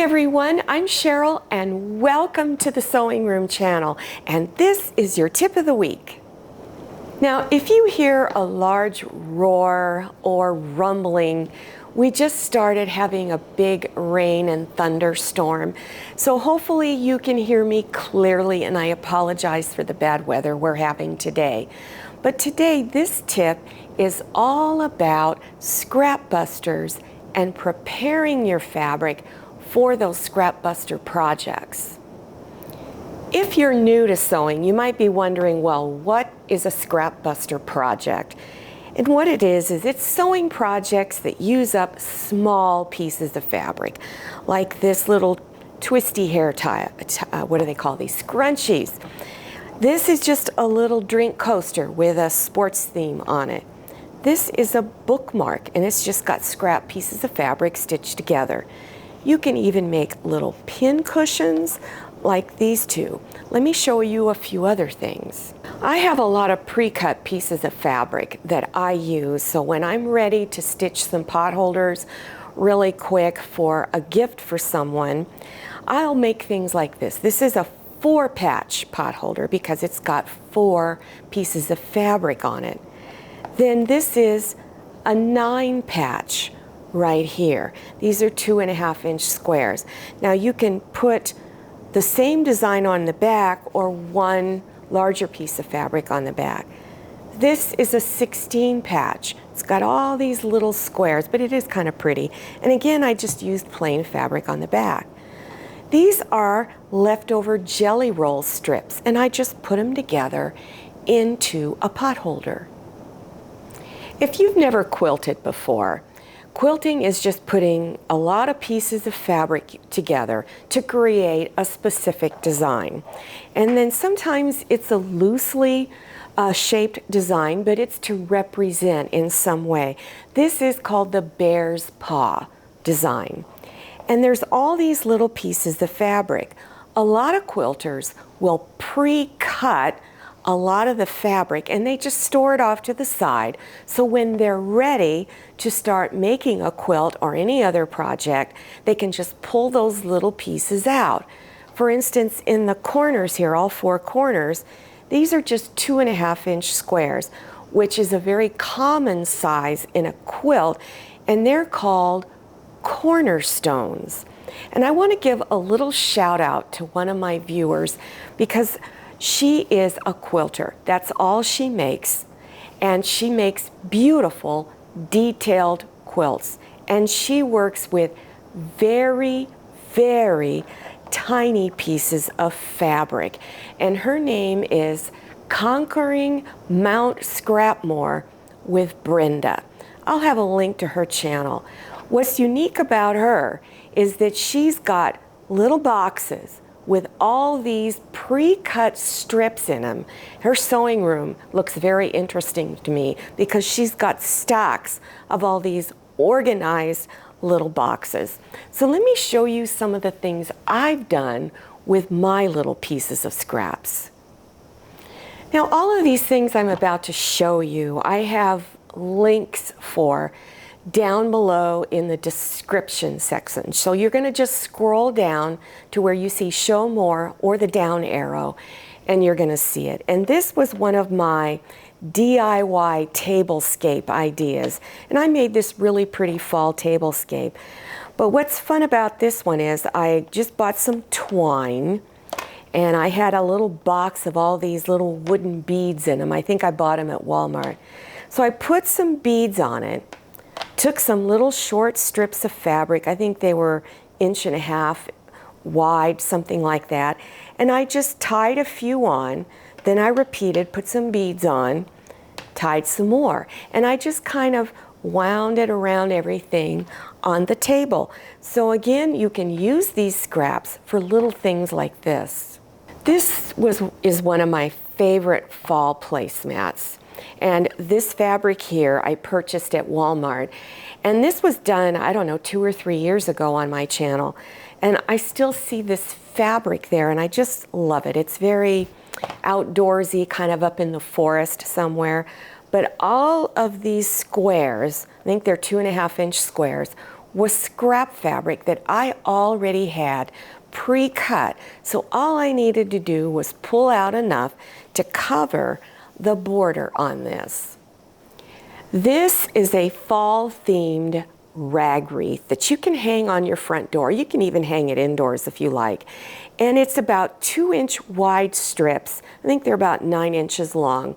everyone, I'm Cheryl and welcome to the Sewing Room channel, and this is your tip of the week. Now, if you hear a large roar or rumbling, we just started having a big rain and thunderstorm, so hopefully you can hear me clearly, and I apologize for the bad weather we're having today. But today this tip is all about scrap busters and preparing your fabric for those scrap buster projects. If you're new to sewing, you might be wondering, well, what is a scrap buster project? And what it is it's sewing projects that use up small pieces of fabric, like this little twisty hair tie, what do they call these? Scrunchies. This is just a little drink coaster with a sports theme on it. This is a bookmark, and it's just got scrap pieces of fabric stitched together. You can even make little pin cushions like these two. Let me show you a few other things. I have a lot of pre-cut pieces of fabric that I use, so when I'm ready to stitch some potholders really quick for a gift for someone, I'll make things like this. This is a 4-patch potholder because it's got 4 pieces of fabric on it. Then this is a 9-patch right here. These are 2.5-inch squares. Now you can put the same design on the back or one larger piece of fabric on the back. This is a 16-patch. It's got all these little squares, but it is kind of pretty. And again, I just used plain fabric on the back. These are leftover jelly roll strips, and I just put them together into a potholder. If you've never quilted before, quilting is just putting a lot of pieces of fabric together to create a specific design. And then sometimes it's a loosely shaped design, but it's to represent in some way. This is called the bear's paw design. And there's all these little pieces of fabric. A lot of quilters will pre-cut a lot of the fabric and they just store it off to the side, so when they're ready to start making a quilt or any other project, they can just pull those little pieces out. For instance, in the corners here, all 4 corners, these are just 2.5-inch squares, which is a very common size in a quilt, and they're called cornerstones. And I want to give a little shout out to one of my viewers because she is a quilter. That's all she makes. And she makes beautiful, detailed quilts. And she works with very, very tiny pieces of fabric. And her name is Conquering Mount Scrapmore with Brenda. I'll have a link to her channel. What's unique about her is that she's got little boxes with all these pre-cut strips in them. Her sewing room looks very interesting to me because she's got stacks of all these organized little boxes. So let me show you some of the things I've done with my little pieces of scraps. Now, all of these things I'm about to show you, I have links for down below in the description section. So you're going to just scroll down to where you see show more or the down arrow, and you're going to see it. And this was one of my DIY tablescape ideas, and I made this really pretty fall tablescape. But what's fun about this one is I just bought some twine, and I had a little box of all these little wooden beads in them. I think I bought them at Walmart. So I put some beads on it, took some little short strips of fabric, I think they were 1.5 inches wide, something like that, and I just tied a few on, then I repeated, put some beads on, tied some more, and I just kind of wound it around everything on the table. So again, you can use these scraps for little things like this. This is one of my favorite fall placemats. And this fabric here I purchased at Walmart, and this was done, I don't know, 2 or 3 years ago on my channel, and I still see this fabric there, and I just love it. It's very outdoorsy, kind of up in the forest somewhere, but all of these squares, I think they're 2.5-inch squares, was scrap fabric that I already had pre-cut. So all I needed to do was pull out enough to cover the border on this. This is a fall-themed rag wreath that you can hang on your front door. You can even hang it indoors if you like. And it's about 2-inch wide strips. I think they're about 9 inches long.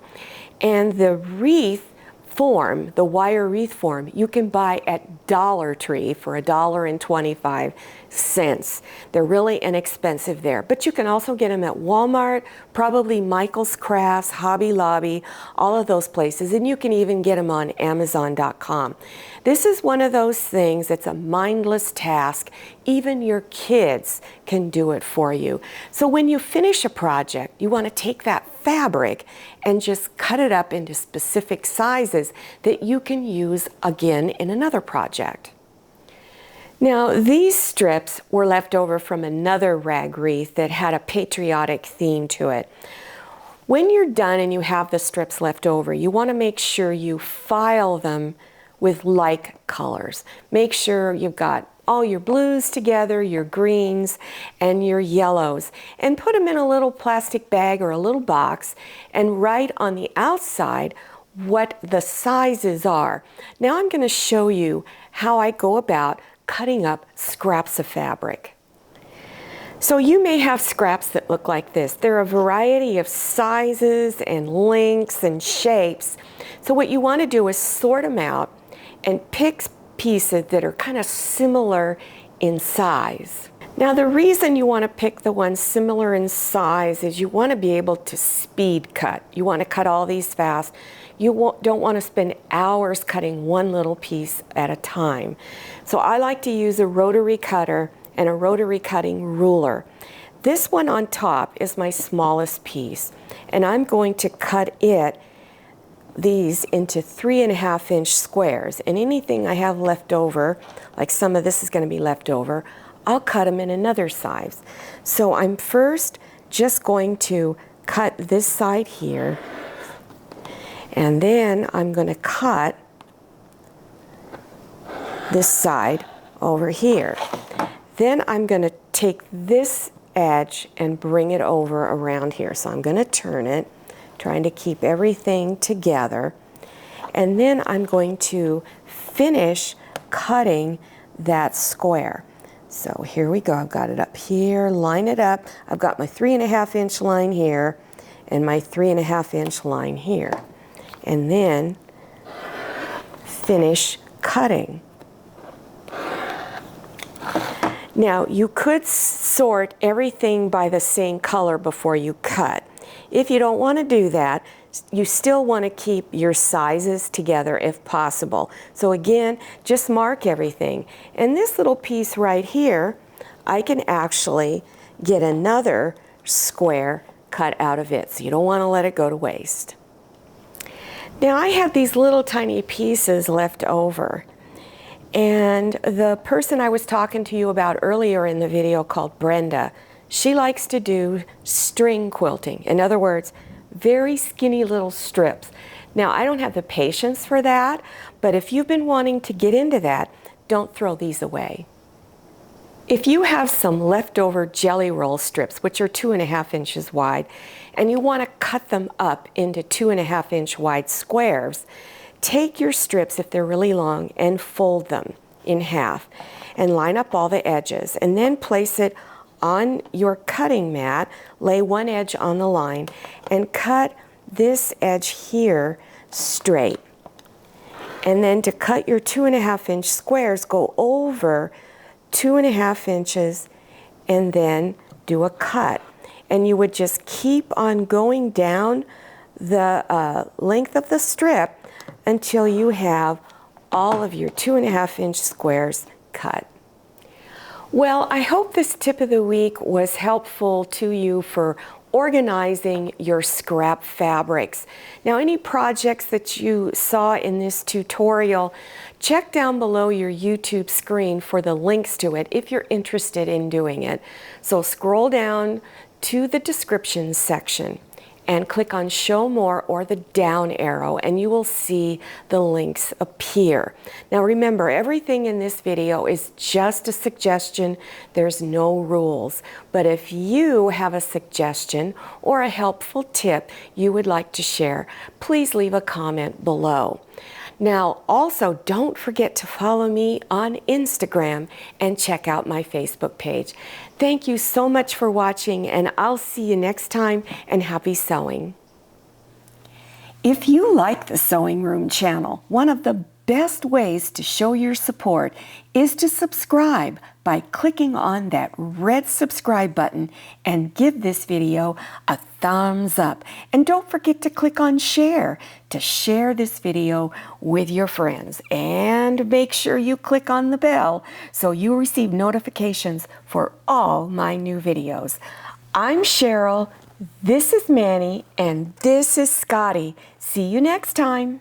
And the wreath form, the wire wreath form, you can buy at Dollar Tree for $1.25. They're really inexpensive there. But you can also get them at Walmart, probably Michael's Crafts, Hobby Lobby, all of those places. And you can even get them on Amazon.com. This is one of those things that's a mindless task. Even your kids can do it for you. So when you finish a project, you want to take that fabric and just cut it up into specific sizes that you can use again in another project. Now, these strips were left over from another rag wreath that had a patriotic theme to it. When you're done and you have the strips left over, you want to make sure you file them with like colors. Make sure you've got all your blues together, your greens, and your yellows, and put them in a little plastic bag or a little box and write on the outside what the sizes are. Now I'm going to show you how I go about cutting up scraps of fabric. So you may have scraps that look like this. There are a variety of sizes and lengths and shapes. So what you want to do is sort them out and pick pieces that are kind of similar in size. Now the reason you want to pick the ones similar in size is you want to be able to speed cut. You want to cut all these fast. You don't want to spend hours cutting one little piece at a time. So I like to use a rotary cutter and a rotary cutting ruler. This one on top is my smallest piece, and I'm going to cut these into 3.5-inch squares, and anything I have left over, like some of this is going to be left over, I'll cut them in another size. So I'm first just going to cut this side here, and then I'm going to cut this side over here. Then I'm going to take this edge and bring it over around here. So I'm going to turn it, trying to keep everything together. And then I'm going to finish cutting that square. So here we go. I've got it up here, line it up. I've got my 3.5-inch line here and my 3.5-inch line here. And then finish cutting. Now you could sort everything by the same color before you cut. If you don't want to do that, you still want to keep your sizes together if possible. So again, just mark everything. And this little piece right here, I can actually get another square cut out of it. So you don't want to let it go to waste. Now I have these little tiny pieces left over. And the person I was talking to you about earlier in the video, called Brenda, she likes to do string quilting. In other words, very skinny little strips. Now, I don't have the patience for that, but if you've been wanting to get into that, don't throw these away. If you have some leftover jelly roll strips, which are 2.5 inches wide, and you want to cut them up into 2.5-inch wide squares, take your strips, if they're really long, and fold them in half and line up all the edges, and then place it on your cutting mat, lay one edge on the line, and cut this edge here straight. And then to cut your 2.5-inch squares, go over 2.5 inches and then do a cut. And you would just keep on going down the length of the strip until you have all of your 2.5-inch squares cut. Well, I hope this tip of the week was helpful to you for organizing your scrap fabrics. Now, any projects that you saw in this tutorial, check down below your YouTube screen for the links to it if you're interested in doing it. So scroll down to the description section and click on Show More or the down arrow, and you will see the links appear. Now remember, everything in this video is just a suggestion. There's no rules. But if you have a suggestion or a helpful tip you would like to share, please leave a comment below. Now, also, don't forget to follow me on Instagram and check out my Facebook page. Thank you so much for watching, and I'll see you next time, and happy sewing. If you like the Sewing Room channel, one of the best ways to show your support is to subscribe by clicking on that red subscribe button and give this video a thumbs up. And don't forget to click on share to share this video with your friends. And make sure you click on the bell so you receive notifications for all my new videos. I'm Cheryl, this is Manny, and this is Scotty. See you next time.